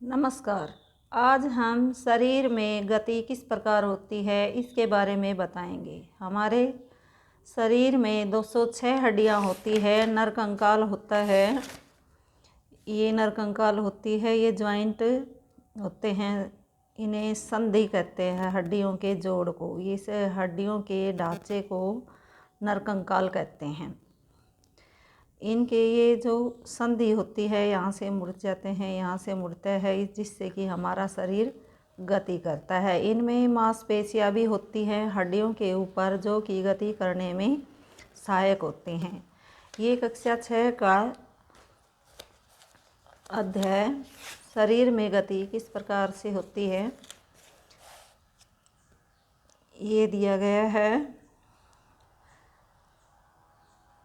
नमस्कार। आज हम शरीर में गति किस प्रकार होती है इसके बारे में बताएंगे। हमारे शरीर में 206 हड्डियां होती है। नरकंकाल होता है, ये नरकंकाल होती है, ये जॉइंट होते हैं, इन्हें संधि कहते हैं। हड्डियों के जोड़ को, इस हड्डियों के ढांचे को नरकंकाल कहते हैं। इनके ये जो संधि होती है, यहाँ से मुड़ जाते हैं, यहाँ से मुड़ता है, जिससे कि हमारा शरीर गति करता है। इनमें मांसपेशियाँ भी होती हैं हड्डियों के ऊपर, जो कि गति करने में सहायक होती हैं। ये कक्षा 6 का अध्याय शरीर में गति किस प्रकार से होती है ये दिया गया है।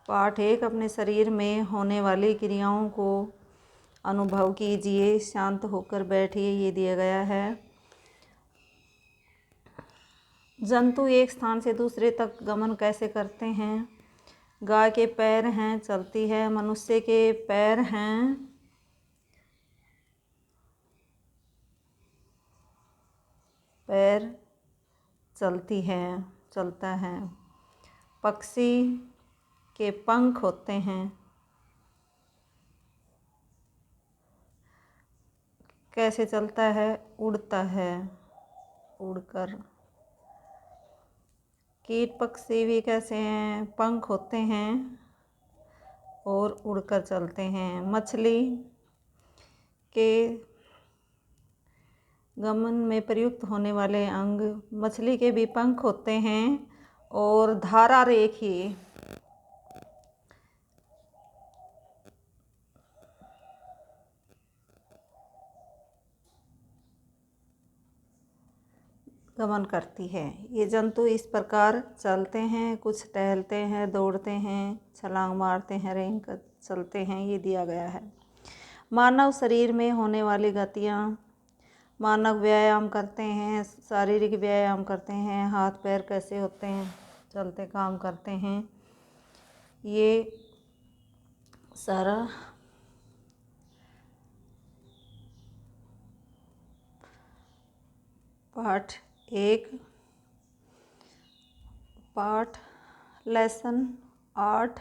पाठ 1, अपने शरीर में होने वाली क्रियाओं को अनुभव कीजिए, शांत होकर बैठिए, ये दिया गया है। जंतु एक स्थान से दूसरे तक गमन कैसे करते हैं? गाय के पैर हैं, चलती है। मनुष्य के पैर हैं, पैर चलती है, चलता है। पक्षी के पंख होते हैं, कैसे चलता है? उड़ता है, उड़कर। कीट पक्षी भी कैसे हैं? पंख होते हैं और उड़कर चलते हैं। मछली के गमन में प्रयुक्त होने वाले अंग, मछली के भी पंख होते हैं और धारा रेखी गमन करती है। ये जंतु इस प्रकार चलते हैं, कुछ टहलते हैं, दौड़ते हैं, छलांग मारते हैं, रेंग कर चलते हैं, ये दिया गया है। मानव शरीर में होने वाली गतियाँ, मानव व्यायाम करते हैं, शारीरिक व्यायाम करते हैं। हाथ पैर कैसे होते हैं? चलते काम करते हैं। ये सारा पाठ 1, पाठ लेसन 8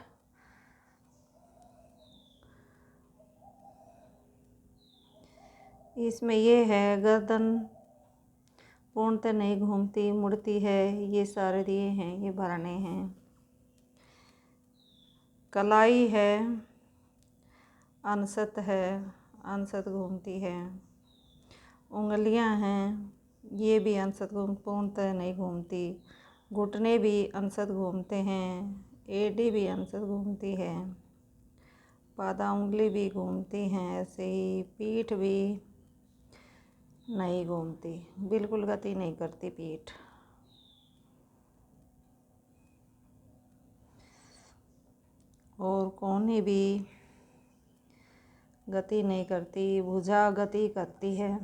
इसमें ये है, गर्दन पूर्णतः नहीं घूमती, मुड़ती है, ये सारे दिए हैं, ये भरने हैं। कलाई है, अंशत है, अंशत घूमती है। उंगलियां हैं, ये भी अंशत पूर्णतः नहीं घूमती। घुटने भी अंशत घूमते हैं, एड़ी भी अंशत घूमती है। पादा उंगली भी घूमती हैं, ऐसे ही पीठ भी नहीं घूमती, बिल्कुल गति नहीं करती पीठ। और कोहनी भी गति नहीं करती, भुजा गति करती है।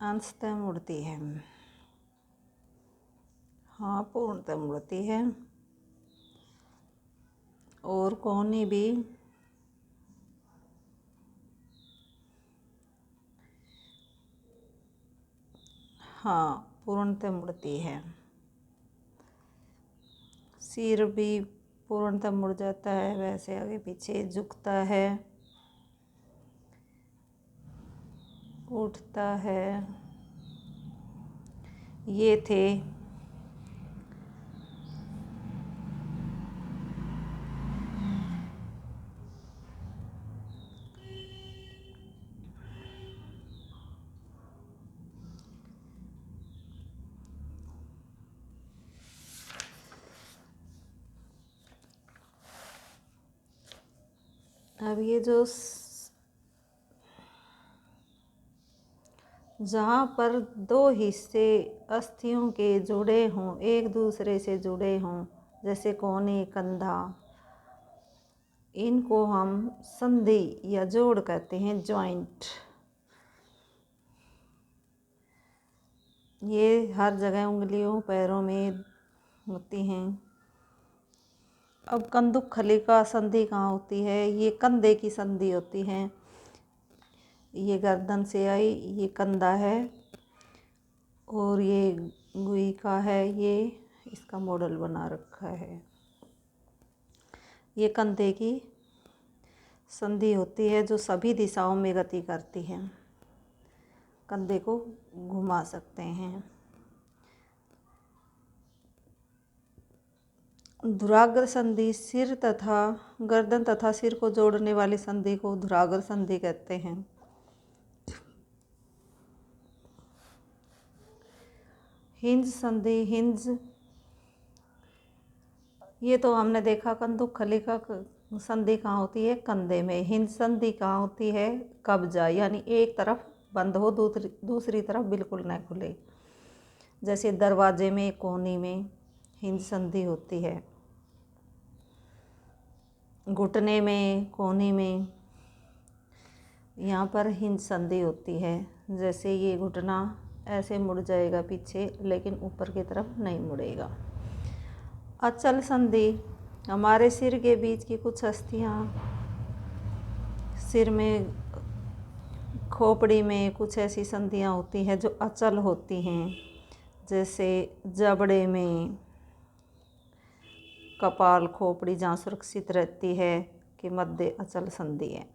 अंशतः मुड़ती है, हाँ पूर्णतः मुड़ती है। और कोहनी भी हाँ पूर्णतः मुड़ती है। सिर भी पूर्णतः मुड़ जाता है, वैसे आगे पीछे झुकता है, उठता है। ये थे अब ये जो जहाँ पर दो हिस्से अस्थियों के जुड़े हों, एक दूसरे से जुड़े हों, जैसे कोहनी, कंधा, इनको हम संधि या जोड़ कहते हैं, जॉइंट। ये हर जगह उंगलियों पैरों में होती हैं। अब कंदुक खलिका संधि कहाँ होती है? ये कंधे की संधि होती है। ये गर्दन से आई, ये कंधा है और ये गुई का है, ये इसका मॉडल बना रखा है। ये कंधे की संधि होती है जो सभी दिशाओं में गति करती है। कंधे को घुमा सकते हैं। धुराग्र संधि सिर तथा गर्दन तथा सिर को जोड़ने वाली संधि को धुराग्र संधि कहते हैं। हिंज संधि, हिंज ये तो हमने देखा। कंदुक खलिका संधि कहाँ होती है? कंधे में। हिंज संधि कहाँ होती है? कब्जा, यानी एक तरफ बंद हो, दूसरी तरफ बिल्कुल न खुले। जैसे दरवाजे में, कोहनी में हिंज संधि होती है। घुटने में, कोहनी में, यहाँ पर हिंज संधि होती है। जैसे ये घुटना ऐसे मुड़ जाएगा पीछे, लेकिन ऊपर की तरफ नहीं मुड़ेगा। अचल संधि, हमारे सिर के बीच की कुछ अस्थियाँ, सिर में, खोपड़ी में कुछ ऐसी संधियाँ होती हैं जो अचल होती हैं। जैसे जबड़े में, कपाल, खोपड़ी जहाँ सुरक्षित रहती है कि मध्य अचल संधि है।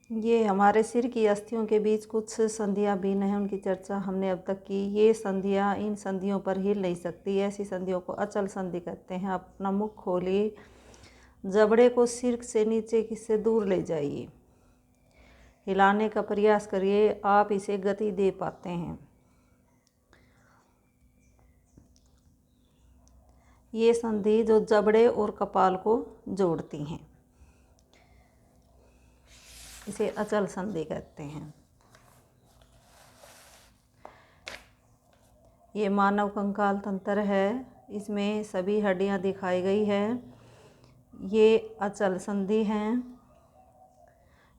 ये हमारे सिर की अस्थियों के बीच कुछ संधियाँ भिन्न हैं, उनकी चर्चा हमने अब तक की। ये संधियाँ इन संधियों पर हिल नहीं सकती, ऐसी संधियों को अचल संधि कहते हैं। अपना मुख खोलिए, जबड़े को सिर से नीचे से दूर ले जाइए, हिलाने का प्रयास करिए, आप इसे गति दे पाते हैं। ये संधि जो जबड़े और कपाल को जोड़ती हैं, इसे अचल संधि कहते हैं। ये मानव कंकाल तंत्र है, इसमें सभी हड्डियां दिखाई गई है। ये अचल संधि हैं,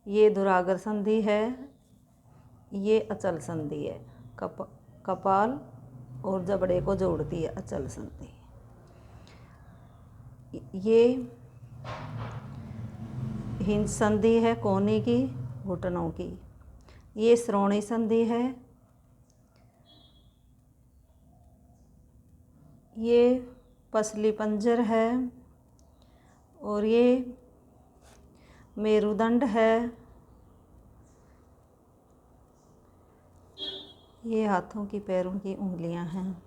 ये धुराग्र संधि है, ये अचल संधि है। कपाल और जबड़े को जोड़ती है अचल संधि। ये हिंज संधि है कोहनी की, घुटनों की। ये श्रोणी संधि है। ये पसली पंजर है और ये मेरुदंड है। ये हाथों की, पैरों की उंगलियां हैं।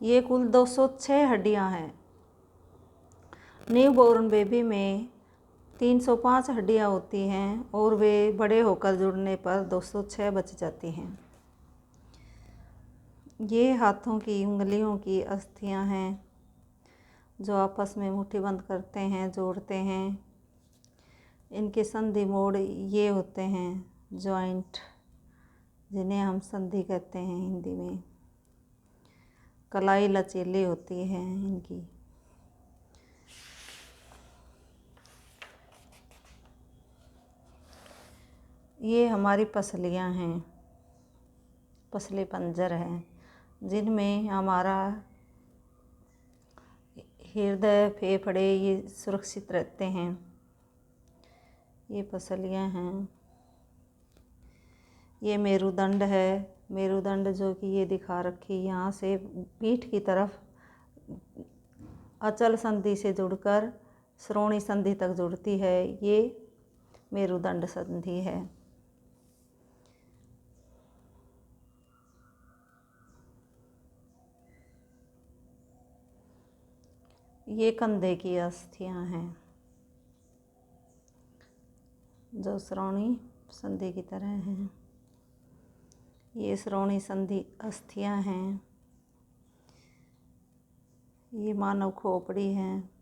ये कुल 206 हड्डियां हैं। न्यू बॉर्न बेबी में 305 हड्डियां होती हैं और वे बड़े होकर जुड़ने पर 206 बच जाती हैं। ये हाथों की, उंगलियों की अस्थियां हैं जो आपस में मुट्ठीबंद करते हैं, जोड़ते हैं। इनके संधि मोड़ ये होते हैं, जॉइंट, जिन्हें हम संधि कहते हैं हिंदी में। कलाई लचीली होती है इनकी। ये हमारी पसलियां हैं, पसली पंजर हैं, जिनमें हमारा हृदय, फेफड़े ये सुरक्षित रहते हैं। ये पसलियां हैं। ये मेरुदंड है, मेरुदंड जो कि ये दिखा रखी, यहाँ से पीठ की तरफ अचल संधि से जुड़कर श्रोणी संधि तक जुड़ती है। ये मेरुदंड संधि है। ये कंधे की अस्थियां हैं जो श्रोणी संधि की तरह हैं। ये श्रोणी संधि अस्थियां हैं। ये मानव खोपड़ी है।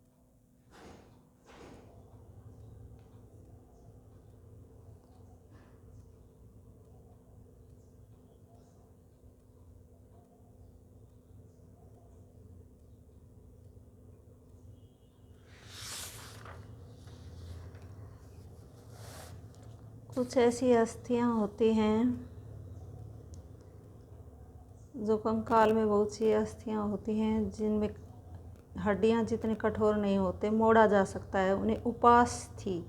कुछ ऐसी अस्थियां होती हैं जो कंकाल में बहुत सी अस्थियां होती हैं जिनमें हड्डियां जितने कठोर नहीं होते, मोड़ा जा सकता है। उन्हें उपास्थि,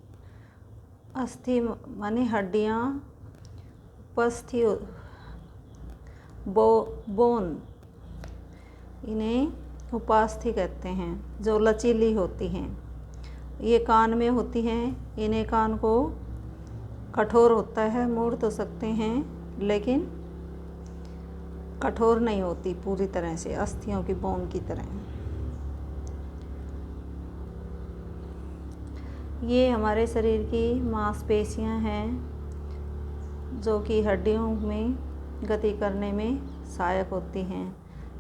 अस्थि माने हड्डियां, उपस्थि बोन, इन्हें उपास्थि कहते हैं, जो लचीली होती हैं। ये कान में होती हैं। इन्हें कान को कठोर होता है, मोड़ तो सकते हैं लेकिन कठोर नहीं होती पूरी तरह से, अस्थियों की बोन की तरह। ये हमारे शरीर की मांसपेशियां हैं जो कि हड्डियों में गति करने में सहायक होती हैं।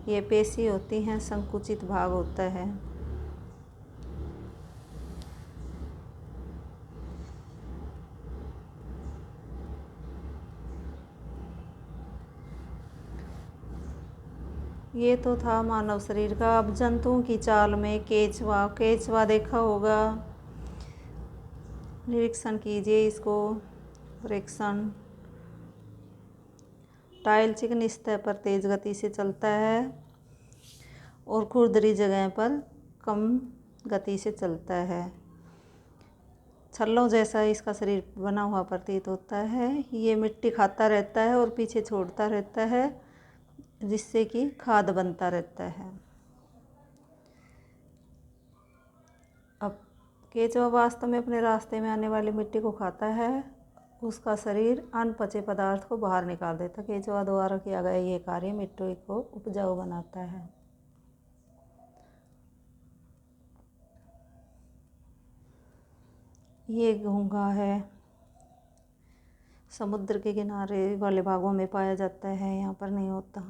ये पेशी होती हैं, संकुचित भाग होता है। ये तो था मानव शरीर का। अब जंतुओं की चाल में केचवा, केचवा देखा होगा, निरीक्षण कीजिए इसको। परीक्षण, टाइल चिकनी सतह पर तेज गति से चलता है और खुरदरी जगह पर कम गति से चलता है। छल्लों जैसा इसका शरीर बना हुआ प्रतीत होता है। ये मिट्टी खाता रहता है और पीछे छोड़ता रहता है, जिससे कि खाद बनता रहता है। अब केचवा वास्तव में अपने रास्ते में आने वाली मिट्टी को खाता है, उसका शरीर अनपचे पदार्थ को बाहर निकाल देता है। केचवा द्वारा किया गया ये कार्य मिट्टी को उपजाऊ बनाता है। ये घोंघा है, समुद्र के किनारे वाले भागों में पाया जाता है, यहाँ पर नहीं होता।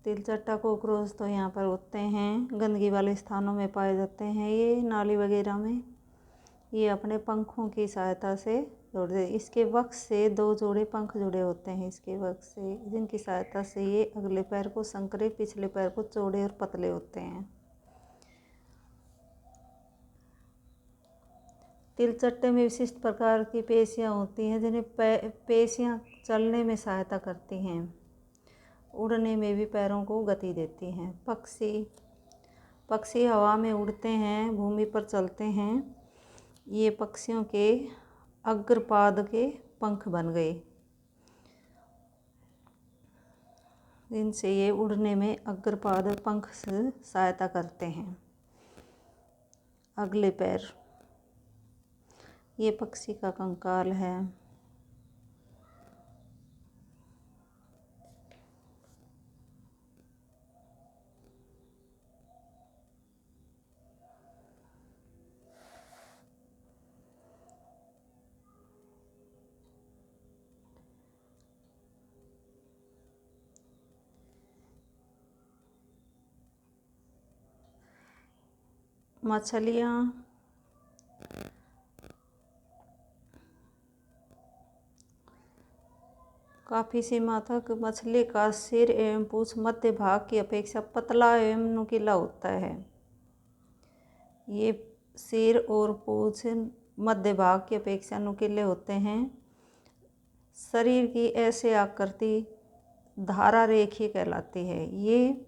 तिलचट्टा कॉकरोच तो यहाँ पर होते हैं, गंदगी वाले स्थानों में पाए जाते हैं। ये नाली वगैरह में ये अपने पंखों की सहायता से दौड़ते। इसके वक्ष से 2 जोड़े पंख जुड़े होते हैं इसके वक्ष से, जिनकी सहायता से ये अगले पैर को संकरे, पिछले पैर को चौड़े और पतले होते हैं। तिलचट्टे में विशिष्ट प्रकार की पेशियाँ होती हैं जिन्हें पेशियाँ चलने में सहायता करती हैं, उड़ने में भी पैरों को गति देती हैं। पक्षी हवा में उड़ते हैं, भूमि पर चलते हैं। ये पक्षियों के अग्रपाद के पंख बन गए, जिनसे ये उड़ने में अग्रपाद पंख से सहायता करते हैं। अगले पैर, ये पक्षी का कंकाल है। मछलियाँ काफ़ी सीमा तक मछली का सिर एवं पूँछ मध्य भाग की अपेक्षा पतला एवं नुकीला होता है। ये सिर और पूँछ मध्य भाग की अपेक्षा नुकीले होते हैं। शरीर की ऐसे आकृति धारा रेखी कहलाती है। ये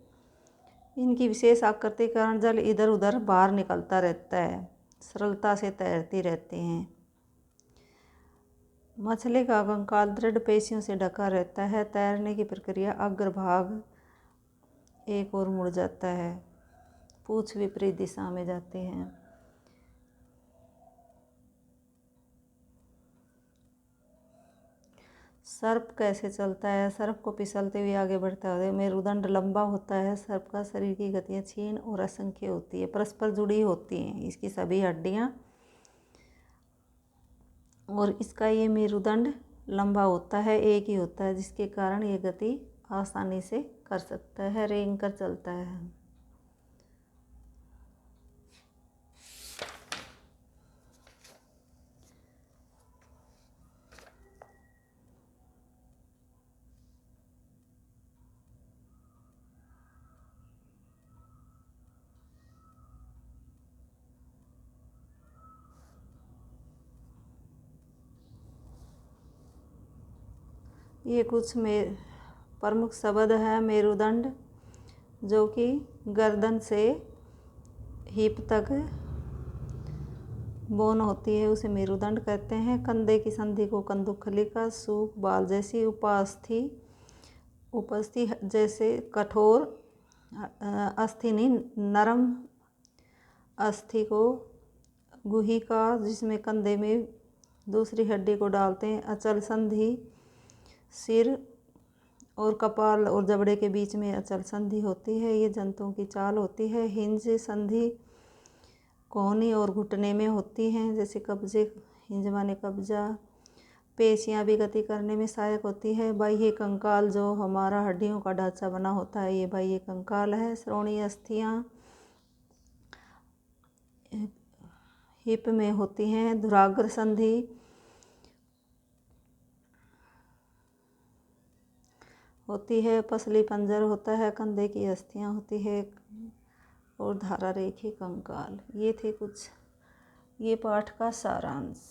इनकी विशेष आकृति के कारण जल इधर उधर बाहर निकलता रहता है, सरलता से तैरती रहती हैं। मछली का कंकाल दृढ़ पेशियों से ढका रहता है। तैरने की प्रक्रिया अग्रभाग एक ओर मुड़ जाता है, पूँछ विपरीत दिशा में जाती है। सर्प कैसे चलता है? सर्प को फिसलते हुए आगे बढ़ता है। मेरुदंड लंबा होता है। सर्प का शरीर की गतियाँ क्षीण और असंख्य होती है, परस्पर जुड़ी होती हैं इसकी सभी हड्डियाँ, और इसका ये मेरुदंड लंबा होता है, एक ही होता है, जिसके कारण ये गति आसानी से कर सकता है, रेंग कर चलता है। ये कुछ प्रमुख शब्द है। मेरुदंड, जो कि गर्दन से हिप तक बोन होती है, उसे मेरुदंड कहते हैं। कंधे की संधि को कंदुकलिका, सूख, बाल जैसी उपस्थि जैसे कठोर अस्थि नहीं, नरम अस्थि को गुहिका, जिसमें कंधे में दूसरी हड्डी को डालते हैं। अचल संधि, सिर और कपाल और जबड़े के बीच में अचल संधि होती है, ये जंतुओं की चाल होती है। हिंज संधि कोहनी और घुटने में होती हैं, जैसे कब्जे, हिंज माने कब्जा। पेशियां भी गति करने में सहायक होती है। बाह्य कंकाल, जो हमारा हड्डियों का ढांचा बना होता है, ये बाह्य कंकाल है। श्रोणीय अस्थियां हिप में होती हैं। धुराग्र संधि होती है। पसली पंजर होता है। कंधे की अस्थियां होती है और धारा रेखी कंकाल। ये थे कुछ, ये पाठ का सारांश।